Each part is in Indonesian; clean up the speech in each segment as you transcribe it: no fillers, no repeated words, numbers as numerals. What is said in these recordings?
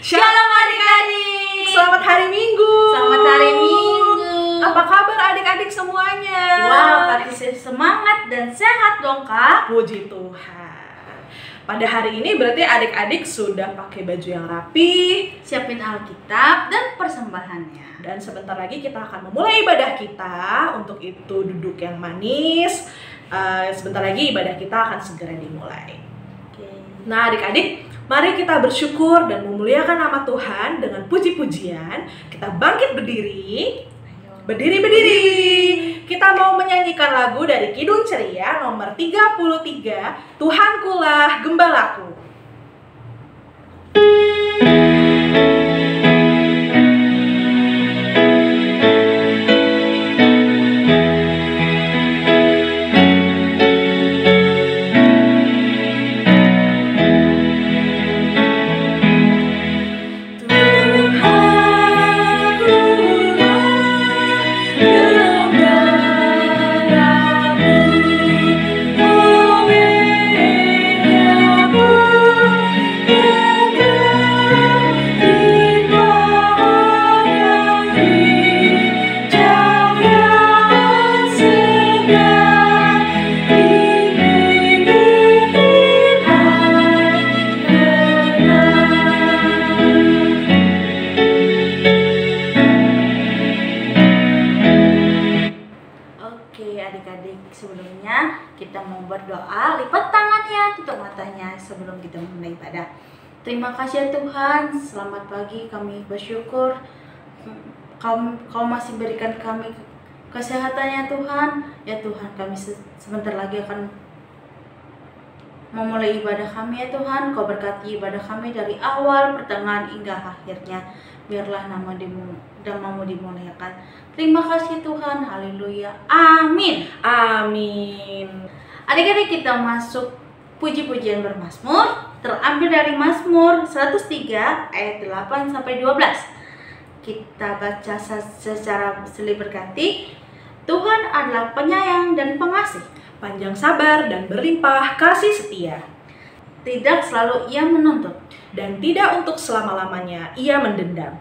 Shalom adik-adik, Selamat hari Minggu. selamat hari Minggu. Apa kabar adik-adik semuanya? Wow, pasti semangat dan sehat dong kak. Puji Tuhan. Pada hari ini berarti adik-adik sudah pakai baju yang rapi. Siapin Alkitab dan persembahannya. Dan sebentar lagi kita akan memulai ibadah kita. Untuk itu duduk yang manis. Sebentar lagi ibadah kita akan segera dimulai. Oke. Nah adik-adik, mari kita bersyukur dan memuliakan nama Tuhan dengan puji-pujian. Kita bangkit berdiri. Berdiri. Kita mau menyanyikan lagu dari Kidung Ceria nomor 33, Tuhankulah Gembalaku. Oke adik-adik, sebelumnya kita mau berdoa. Lipat tangannya, tutup matanya sebelum kita memulai ibadah. Terima kasih ya Tuhan, selamat pagi, kami bersyukur Kau masih berikan kami kesehatannya Tuhan. Ya Tuhan, kami sebentar lagi akan memulai ibadah kami ya Tuhan. Kau berkati ibadah kami dari awal, pertengahan hingga akhirnya. Biarlah namamu dimuliakan. Terima kasih Tuhan, haleluya, amin. Amin. Adik-adik, kita masuk puji-pujian bermazmur, terambil dari Mazmur 103 ayat 8-12. Kita baca secara silih berganti. Tuhan adalah penyayang dan pengasih, Panjang sabar dan berlimpah kasih setia, tidak selalu ia menuntut, dan tidak untuk selama-lamanya ia mendendam,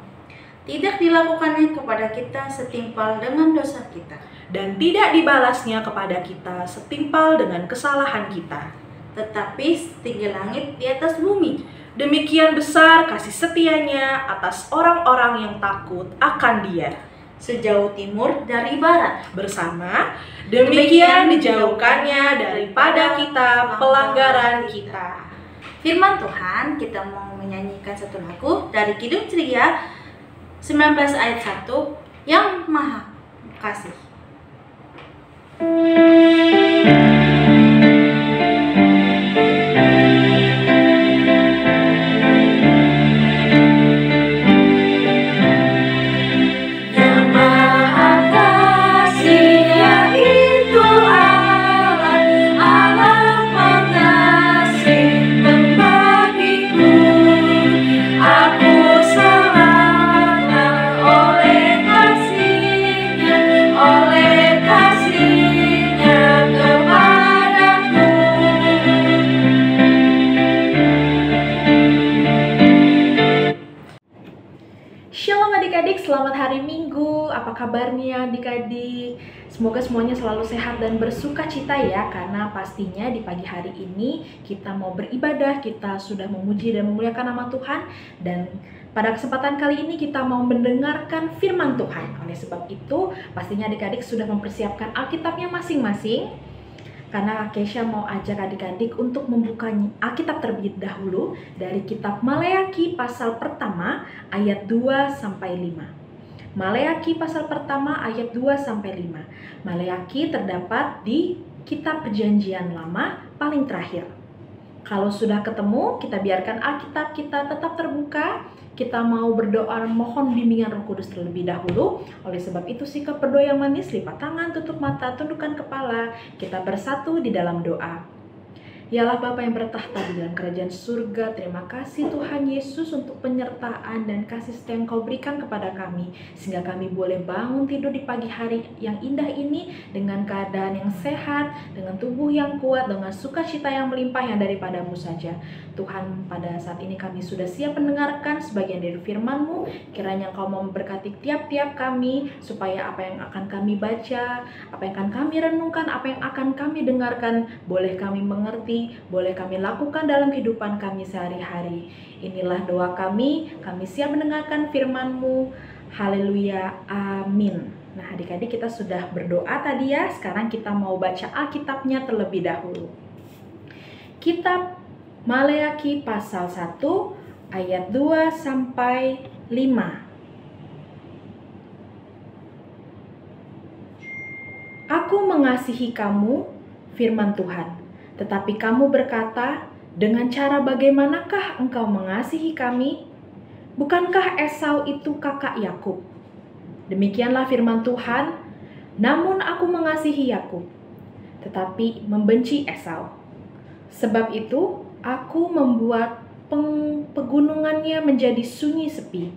tidak dilakukannya kepada kita setimpal dengan dosa kita, dan tidak dibalasnya kepada kita setimpal dengan kesalahan kita. tetapi setinggi langit di atas bumi. Demikian besar kasih setianya atas orang-orang yang takut akan Dia. Sejauh timur dari barat, Bersama demikian dijauhkannya daripada kita pelanggaran kita. Firman Tuhan, kita mau menyanyikan satu lagu dari Kidung Ceria 19 ayat 1, Yang Maha Kasih. Shalom adik-adik, selamat hari Minggu. Apa kabarnya adik-adik? Semoga semuanya selalu sehat dan bersuka cita ya. Karena pastinya di pagi hari ini kita mau beribadah, kita sudah memuji dan memuliakan nama Tuhan. Dan pada kesempatan kali ini kita mau mendengarkan firman Tuhan. Oleh sebab itu pastinya adik-adik sudah mempersiapkan Alkitabnya masing-masing. karena Kak Kesha mau ajak adik-adik untuk membuka Alkitab terlebih dahulu dari kitab Maleakhi pasal pertama ayat 2 sampai 5. Maleakhi pasal pertama ayat 2 sampai 5. Maleakhi terdapat di kitab Perjanjian Lama paling terakhir. Kalau sudah ketemu, kita biarkan Alkitab kita tetap terbuka. Kita mau berdoa mohon bimbingan Roh Kudus terlebih dahulu. Oleh sebab itu sikap berdoa yang manis, lipat tangan, tutup mata, tundukkan kepala. Kita bersatu di dalam doa. Ya Allah Bapa yang bertahta di dalam kerajaan surga, terima kasih Tuhan Yesus untuk penyertaan dan kasih setia yang Kau berikan kepada kami, sehingga kami boleh bangun tidur di pagi hari yang indah ini dengan keadaan yang sehat, dengan tubuh yang kuat, dengan sukacita yang melimpah yang daripada-Mu saja. Tuhan, pada saat ini kami sudah siap mendengarkan sebagian dari firman-Mu. Kiranya Kau mau memberkati tiap-tiap kami, supaya apa yang akan kami baca, apa yang akan kami renungkan, apa yang akan kami dengarkan, boleh kami mengerti, boleh kami lakukan dalam kehidupan kami sehari-hari. Inilah doa kami siap mendengarkan firman-Mu. Haleluya, amin. Nah adik-adik, kita sudah berdoa tadi ya. Sekarang kita mau baca Alkitabnya terlebih dahulu. Kitab Maleakhi pasal 1 ayat 2 sampai 5. Aku mengasihi kamu, firman Tuhan. Tetapi kamu berkata, dengan cara bagaimanakah engkau mengasihi kami? Bukankah Esau itu kakak Yakub? Demikianlah firman Tuhan, namun aku mengasihi Yakub, tetapi membenci Esau. Sebab itu, aku membuat pegunungannya menjadi sunyi sepi,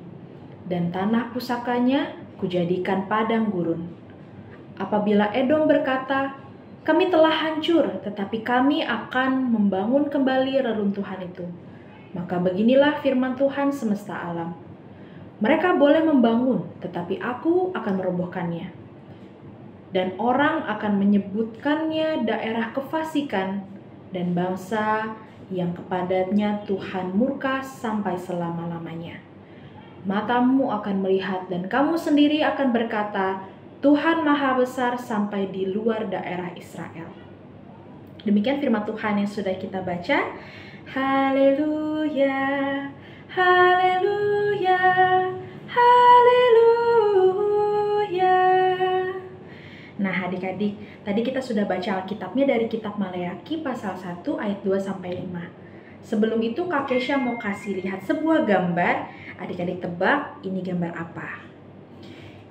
dan tanah pusakanya kujadikan padang gurun. Apabila Edom berkata, kami telah hancur, tetapi kami akan membangun kembali reruntuhan itu. Maka beginilah firman Tuhan semesta alam. Mereka boleh membangun, tetapi aku akan merobohkannya. Dan orang akan menyebutkannya daerah kefasikan dan bangsa yang kepadanya Tuhan murka sampai selama-lamanya. Matamu akan melihat dan kamu sendiri akan berkata, Tuhan Maha Besar sampai di luar daerah Israel. Demikian firman Tuhan yang sudah kita baca. Haleluya, haleluya, haleluya. Nah adik-adik, tadi kita sudah baca Alkitabnya dari kitab Maleakhi pasal 1 ayat 2 sampai 5. Sebelum itu Kak Kesha mau kasih lihat sebuah gambar. Adik-adik tebak ini gambar apa?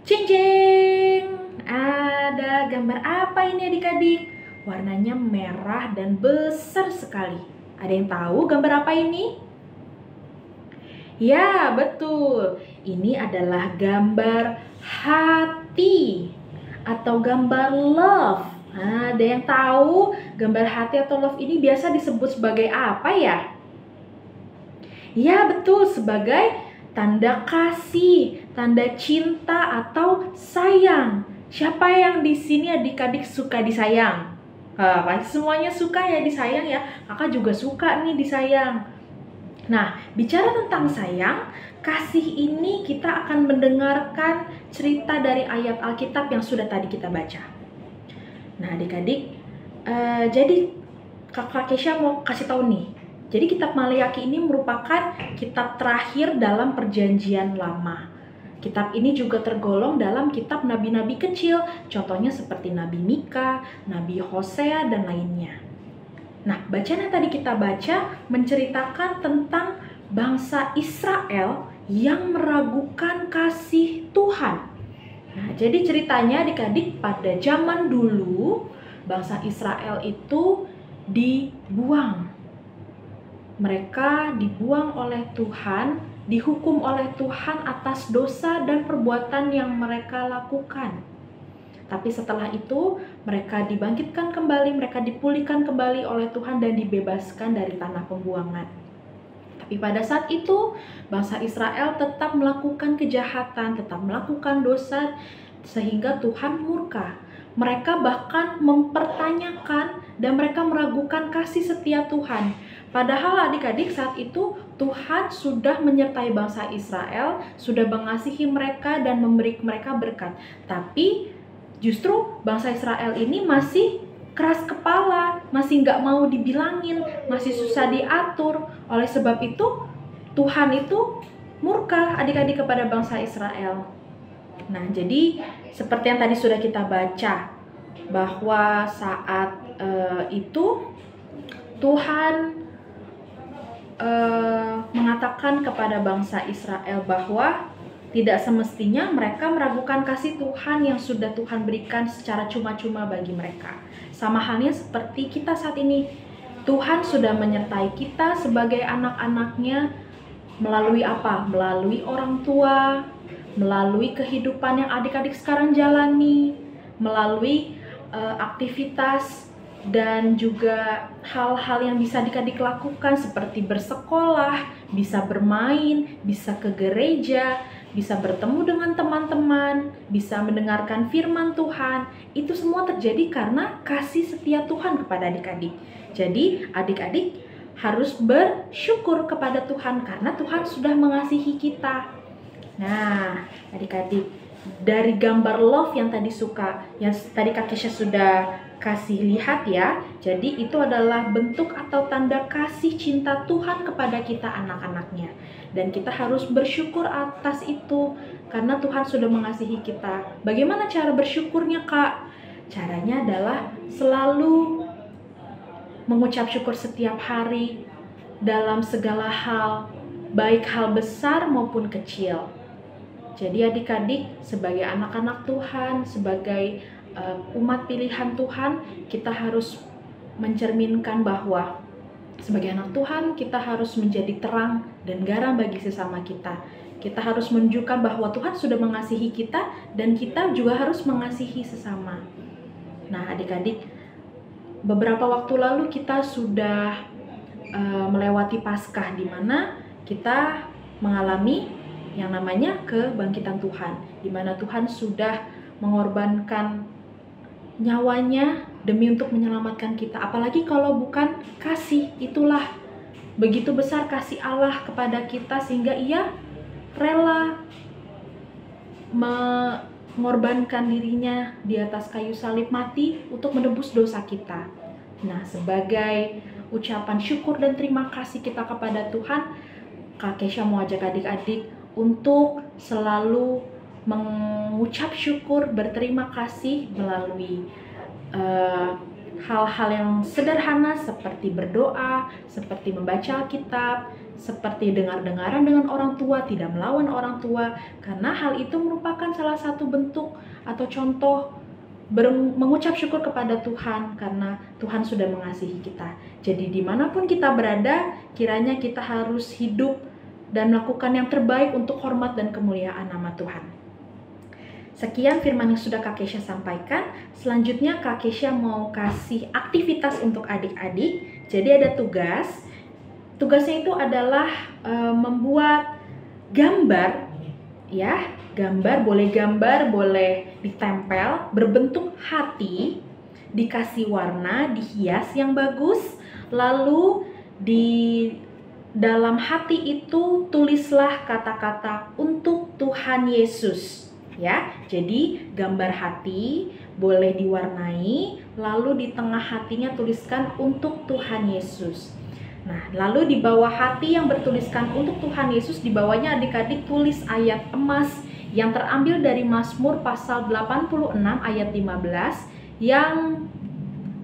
Cing cing. Ada gambar apa ini adik-adik? Warnanya merah dan besar sekali. Ada yang tahu gambar apa ini? Ya, betul. Ini adalah gambar hati atau gambar love. Nah, ada yang tahu gambar hati atau love ini biasa disebut sebagai apa ya? Ya, betul, sebagai tanda kasih, tanda cinta atau sayang. Siapa yang di sini adik-adik suka disayang? Pasti semuanya suka ya disayang ya. Kakak juga suka nih disayang. Nah, bicara tentang sayang, kasih ini kita akan mendengarkan cerita dari ayat Alkitab yang sudah tadi kita baca. Nah, adik-adik, jadi Kakak Kesha mau kasih tahu nih. Jadi kitab Maleakhi ini merupakan kitab terakhir dalam Perjanjian Lama. Kitab ini juga tergolong dalam kitab nabi-nabi kecil, contohnya seperti Nabi Mika, Nabi Hosea, dan lainnya. Nah, bacaan yang tadi kita baca menceritakan tentang bangsa Israel yang meragukan kasih Tuhan. Nah, jadi ceritanya adik-adik pada zaman dulu bangsa Israel itu dibuang. Mereka dibuang oleh Tuhan, dihukum oleh Tuhan atas dosa dan perbuatan yang mereka lakukan. Tapi setelah itu mereka dibangkitkan kembali, mereka dipulihkan kembali oleh Tuhan dan dibebaskan dari tanah pembuangan. Tapi pada saat itu bangsa Israel tetap melakukan kejahatan, tetap melakukan dosa sehingga Tuhan murka. Mereka bahkan mempertanyakan dan mereka meragukan kasih setia Tuhan. Padahal adik-adik saat itu Tuhan sudah menyertai bangsa Israel, sudah mengasihi mereka dan memberi mereka berkat. Tapi justru bangsa Israel ini masih keras kepala, masih nggak mau dibilangin, masih susah diatur. Oleh sebab itu, Tuhan itu murka adik-adik kepada bangsa Israel. Nah, jadi seperti yang tadi sudah kita baca, bahwa saat itu Tuhan mengatakan kepada bangsa Israel bahwa tidak semestinya mereka meragukan kasih Tuhan yang sudah Tuhan berikan secara cuma-cuma bagi mereka. Sama halnya seperti kita saat ini, Tuhan sudah menyertai kita sebagai anak-anaknya melalui apa? Melalui orang tua, melalui kehidupan yang adik-adik sekarang jalani, melalui aktivitas dan juga hal-hal yang bisa adik-adik lakukan seperti bersekolah, bisa bermain, bisa ke gereja, bisa bertemu dengan teman-teman, bisa mendengarkan firman Tuhan. Itu semua terjadi karena kasih setia Tuhan kepada adik-adik. Jadi adik-adik harus bersyukur kepada Tuhan karena Tuhan sudah mengasihi kita. Nah, adik-adik, dari gambar love yang tadi Kak Kesha sudah kasih lihat ya. Jadi itu adalah bentuk atau tanda kasih cinta Tuhan kepada kita anak-anaknya. Dan kita harus bersyukur atas itu karena Tuhan sudah mengasihi kita. Bagaimana cara bersyukurnya, Kak? Caranya adalah selalu mengucap syukur setiap hari dalam segala hal, baik hal besar maupun kecil. Jadi adik-adik sebagai anak-anak Tuhan, sebagai umat pilihan Tuhan, kita harus mencerminkan bahwa sebagai anak Tuhan kita harus menjadi terang dan garam bagi sesama kita. Kita harus menunjukkan bahwa Tuhan sudah mengasihi kita dan kita juga harus mengasihi sesama. Nah adik-adik, beberapa waktu lalu kita sudah melewati Paskah, di mana kita mengalami yang namanya kebangkitan Tuhan, di mana Tuhan sudah mengorbankan nyawanya demi untuk menyelamatkan kita. Apalagi kalau bukan kasih, itulah begitu besar kasih Allah kepada kita sehingga Ia rela mengorbankan dirinya di atas kayu salib mati untuk menebus dosa kita. Nah, sebagai ucapan syukur dan terima kasih kita kepada Tuhan, Kak Kesha mau ajak adik-adik untuk selalu mengucap syukur, berterima kasih melalui hal-hal yang sederhana seperti berdoa, seperti membaca Alkitab, seperti dengar-dengaran dengan orang tua, tidak melawan orang tua, karena hal itu merupakan salah satu bentuk atau contoh mengucap syukur kepada Tuhan karena Tuhan sudah mengasihi kita. Jadi dimanapun kita berada, kiranya kita harus hidup dan melakukan yang terbaik untuk hormat dan kemuliaan nama Tuhan. Sekian firman yang sudah Kak Kesha sampaikan. Selanjutnya Kak Kesha mau kasih aktivitas untuk adik-adik. Jadi ada tugas. Tugasnya itu adalah membuat gambar, ya. Gambar boleh ditempel berbentuk hati, dikasih warna, dihias yang bagus. Lalu di dalam hati itu tulislah kata-kata untuk Tuhan Yesus. Ya, jadi gambar hati boleh diwarnai, lalu di tengah hatinya tuliskan untuk Tuhan Yesus. Nah, lalu di bawah hati yang bertuliskan untuk Tuhan Yesus, di bawahnya adik-adik tulis ayat emas yang terambil dari Mazmur pasal 86 ayat 15 yang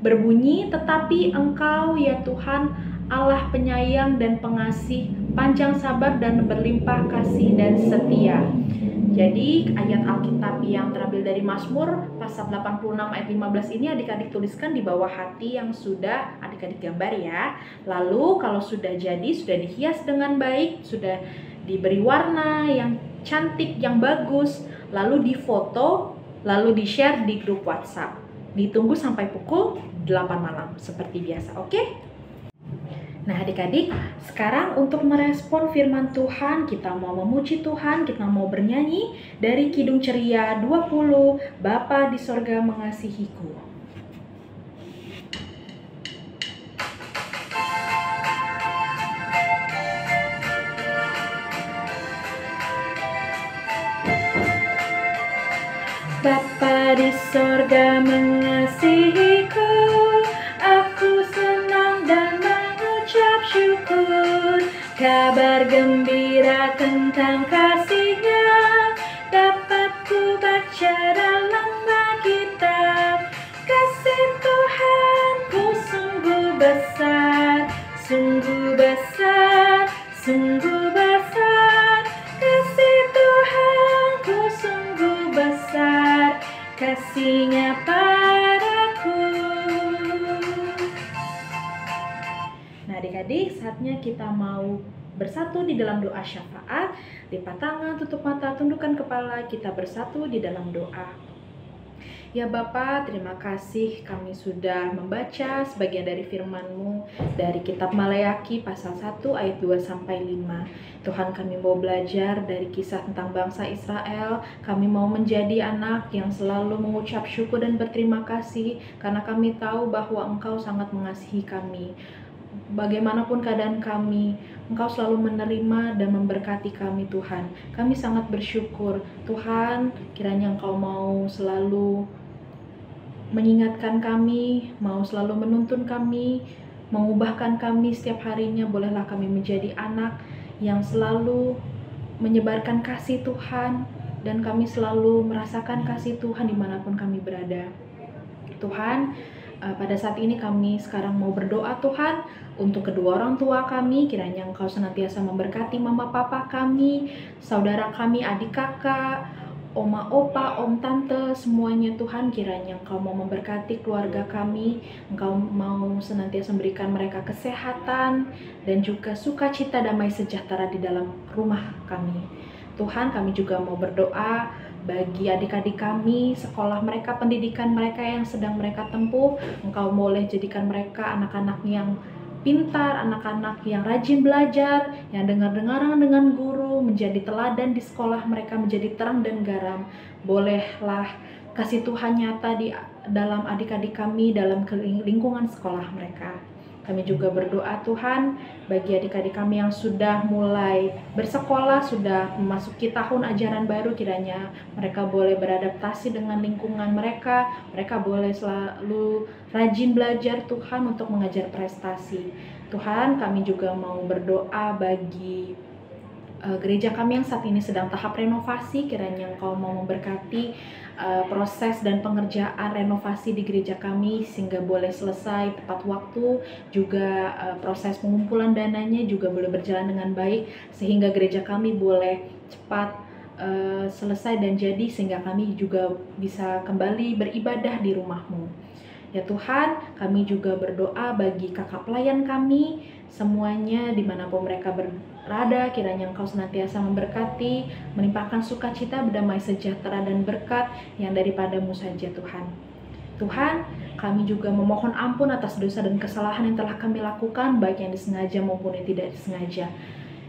berbunyi, "Tetapi Engkau ya Tuhan, Allah penyayang dan pengasih, panjang sabar dan berlimpah kasih dan setia." Jadi ayat Alkitab yang terambil dari Mazmur pasal 86 ayat 15 ini adik-adik tuliskan di bawah hati yang sudah adik-adik gambar ya. Lalu kalau sudah jadi, sudah dihias dengan baik, sudah diberi warna yang cantik, yang bagus, lalu difoto, lalu di-share di grup WhatsApp. Ditunggu sampai pukul 8 malam seperti biasa, oke? Nah adik-adik, sekarang untuk merespon firman Tuhan, kita mau memuji Tuhan, kita mau bernyanyi dari Kidung Ceria 20, Bapa di sorga mengasihiku. Bapa di sorga mengasihiku, bersyukur, kabar gembira tentang kasih-Nya dapat ku baca dalam Alkitab. Kasih Tuhanku sungguh besar, sungguh besar, sungguh besar. Kasih Tuhanku sungguh besar, kasih-Nya padaku. Nah adik-adik, saatnya kita mau bersatu di dalam doa syafaat. Lipat tangan, tutup mata, tundukkan kepala, kita bersatu di dalam doa. Ya Bapa, terima kasih kami sudah membaca sebagian dari firman-Mu dari kitab Maleakhi pasal 1 ayat 2-5. Tuhan, kami mau belajar dari kisah tentang bangsa Israel. Kami mau menjadi anak yang selalu mengucap syukur dan berterima kasih karena kami tahu bahwa Engkau sangat mengasihi kami. Bagaimanapun keadaan kami, Engkau selalu menerima dan memberkati kami Tuhan. Kami sangat bersyukur Tuhan, kiranya Engkau mau selalu mengingatkan kami, mau selalu menuntun kami, mengubahkan kami setiap harinya. Bolehlah kami menjadi anak yang selalu menyebarkan kasih Tuhan, dan kami selalu merasakan kasih Tuhan dimanapun kami berada. Tuhan, pada saat ini kami sekarang mau berdoa Tuhan untuk kedua orang tua kami. Kiranya Engkau senantiasa memberkati mama papa kami, saudara kami, adik kakak, oma opa, om tante, semuanya Tuhan. Kiranya Engkau mau memberkati keluarga kami, Engkau mau senantiasa memberikan mereka kesehatan dan juga sukacita, damai sejahtera di dalam rumah kami. Tuhan, kami juga mau berdoa bagi adik-adik kami, sekolah mereka, pendidikan mereka yang sedang mereka tempuh. Engkau boleh jadikan mereka anak-anak yang pintar, anak-anak yang rajin belajar, yang dengar-dengaran dengan guru, menjadi teladan di sekolah mereka, menjadi terang dan garam. Bolehlah kasih Tuhan nyata di dalam adik-adik kami, dalam lingkungan sekolah mereka. Kami juga berdoa Tuhan bagi adik-adik kami yang sudah mulai bersekolah, sudah memasuki tahun ajaran baru. Kiranya mereka boleh beradaptasi dengan lingkungan mereka. Mereka boleh selalu rajin belajar Tuhan untuk mengejar prestasi. Tuhan, kami juga mau berdoa bagi gereja kami yang saat ini sedang tahap renovasi. Kiranya Engkau mau memberkati proses dan pengerjaan renovasi di gereja kami sehingga boleh selesai tepat waktu. Juga proses pengumpulan dananya juga boleh berjalan dengan baik sehingga gereja kami boleh cepat selesai dan jadi, sehingga kami juga bisa kembali beribadah di rumah-Mu. Ya Tuhan, kami juga berdoa bagi kakak pelayan kami semuanya dimanapun mereka berada. Kiranya Engkau senantiasa memberkati, melimpahkan sukacita, berdamai sejahtera dan berkat yang daripada-Mu saja Tuhan. Tuhan, kami juga memohon ampun atas dosa dan kesalahan yang telah kami lakukan, baik yang disengaja maupun yang tidak disengaja.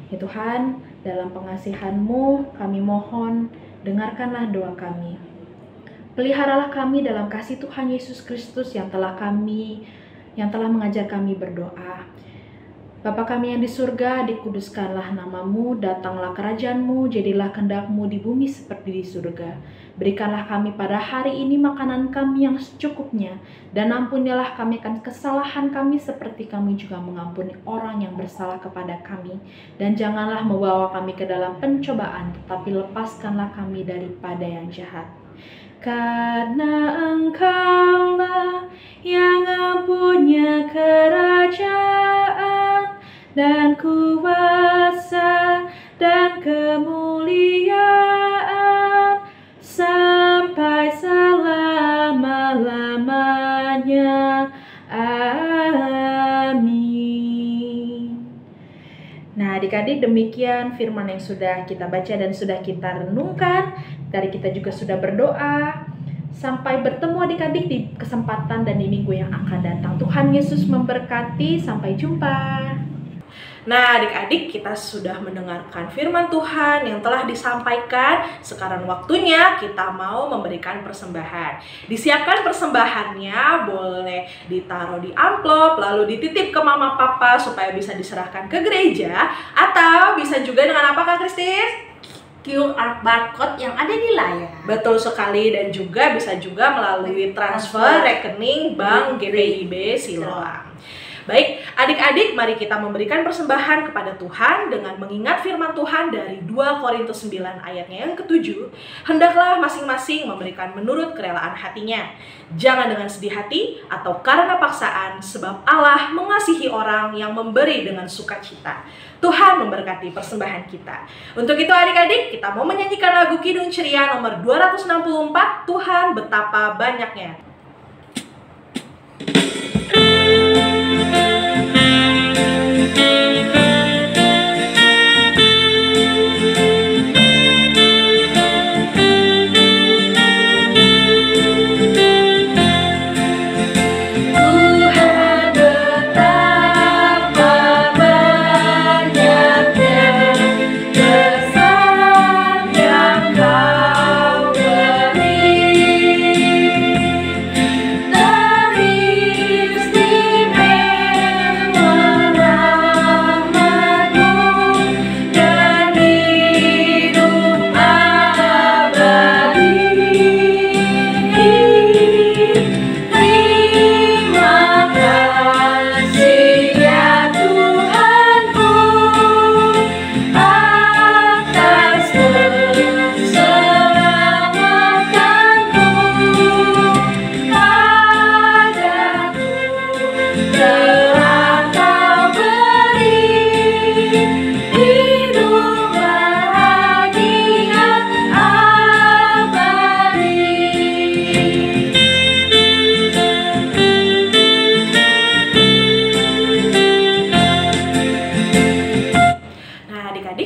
Ya Tuhan, dalam pengasihan-Mu kami mohon, dengarkanlah doa kami. Peliharalah kami dalam kasih Tuhan Yesus Kristus yang telah mengajar kami berdoa. Bapa kami yang di surga, dikuduskanlah nama-Mu, datanglah kerajaan-Mu, jadilah kehendak-Mu di bumi seperti di surga. Berikanlah kami pada hari ini makanan kami yang secukupnya, dan ampunilah kami akan kesalahan kami seperti kami juga mengampuni orang yang bersalah kepada kami. Dan janganlah membawa kami ke dalam pencobaan, tetapi lepaskanlah kami daripada yang jahat. Karena Engkaulah yang mempunyai kerajaan dan kuasa dan kemuliaan sampai selama-lamanya. Amin. Nah adik-adik, demikian firman yang sudah kita baca dan sudah kita renungkan. Dari kita juga sudah berdoa. Sampai bertemu adik-adik di kesempatan dan di minggu yang akan datang. Tuhan Yesus memberkati. Sampai jumpa. Nah adik-adik, kita sudah mendengarkan firman Tuhan yang telah disampaikan. Sekarang waktunya kita mau memberikan persembahan. Disiapkan persembahannya, boleh ditaruh di amplop lalu dititip ke mama papa supaya bisa diserahkan ke gereja. Atau bisa juga dengan apa Kak Kristis? QR barcode yang ada di layar. Betul sekali, dan juga bisa juga melalui transfer rekening Bank GPIB Siloam. Baik, adik-adik, mari kita memberikan persembahan kepada Tuhan dengan mengingat firman Tuhan dari 2 Korintus 9 ayatnya yang ke-7. Hendaklah masing-masing memberikan menurut kerelaan hatinya. Jangan dengan sedih hati atau karena paksaan, sebab Allah mengasihi orang yang memberi dengan sukacita. Tuhan memberkati persembahan kita. Untuk itu adik-adik, kita mau menyanyikan lagu Kidung Ceria nomor 264, Tuhan Betapa Banyaknya.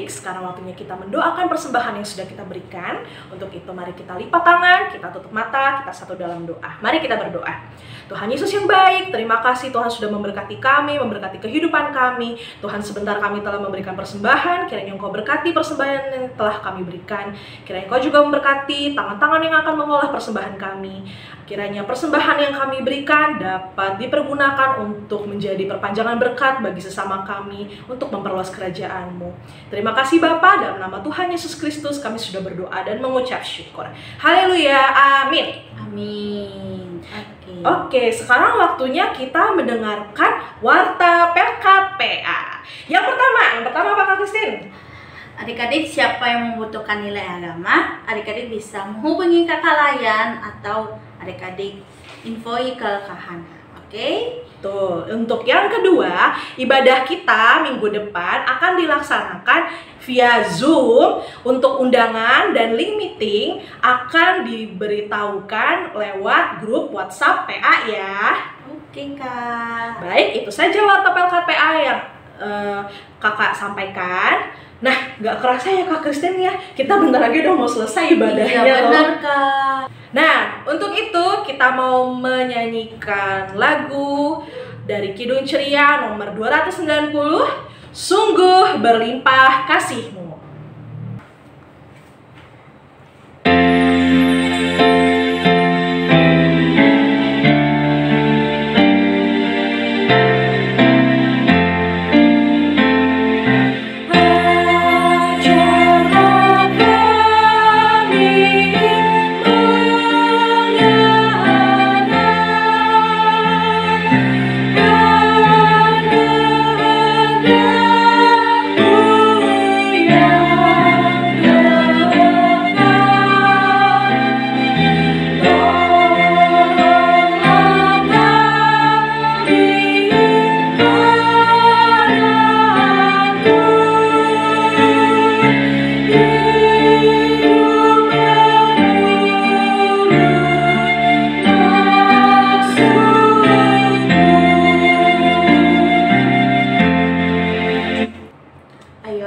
Sekarang waktunya kita mendoakan persembahan yang sudah kita berikan. Untuk itu mari kita lipat tangan, kita tutup mata, kita satu dalam doa. Mari kita berdoa. Tuhan Yesus yang baik, terima kasih Tuhan sudah memberkati kami, memberkati kehidupan kami. Tuhan, sebentar kami telah memberikan persembahan, kiranya Engkau berkati persembahan yang telah kami berikan. Kiranya Engkau juga memberkati tangan-tangan yang akan mengolah persembahan kami. Kiranya persembahan yang kami berikan dapat dipergunakan untuk menjadi perpanjangan berkat bagi sesama kami, untuk memperluas kerajaan-Mu. Terima kasih Bapa, dalam nama Tuhan Yesus Kristus kami sudah berdoa dan mengucap syukur. Haleluya, amin. Amin. Oke, sekarang waktunya kita mendengarkan Warta Pelkat PA. Yang pertama apa Kak Christine? Adik-adik, siapa yang membutuhkan nilai agama, adik-adik bisa menghubungi Kakak Layan atau adik-adik infoi ke Kak Hana. Oke? Tuh, untuk yang kedua, ibadah kita minggu depan akan dilaksanakan via Zoom. Untuk undangan dan link meeting akan diberitahukan lewat grup WhatsApp PA ya. Oke, Kak. Baik, itu saja Warta Pelkat PA yang kakak sampaikan. Nah, gak kerasa ya Kak Christine ya, kita bentar lagi udah mau selesai ibadahnya. Iya, benar Kak. Nah, untuk itu kita mau menyanyikan lagu dari Kidung Ceria nomor 290, Sungguh Berlimpah Kasih-Mu.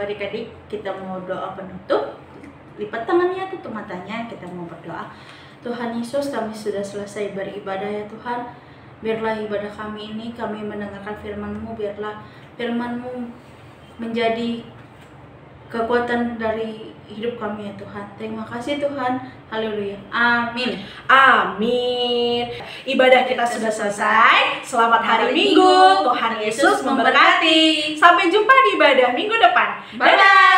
Adik-adik, kita mau doa penutup. Lipat tangannya, tutup matanya, kita mau berdoa. Tuhan Yesus, kami sudah selesai beribadah ya Tuhan. Biarlah ibadah kami ini, kami mendengarkan firman-Mu, biarlah firman-Mu menjadi kekuatan dari hidup kami ya Tuhan. Terima kasih Tuhan. Haleluya. Amin. Amin. Ibadah kita sudah selesai. Selamat hari Minggu. Tuhan Yesus memberkati. Sampai jumpa di ibadah minggu depan. Bye-bye.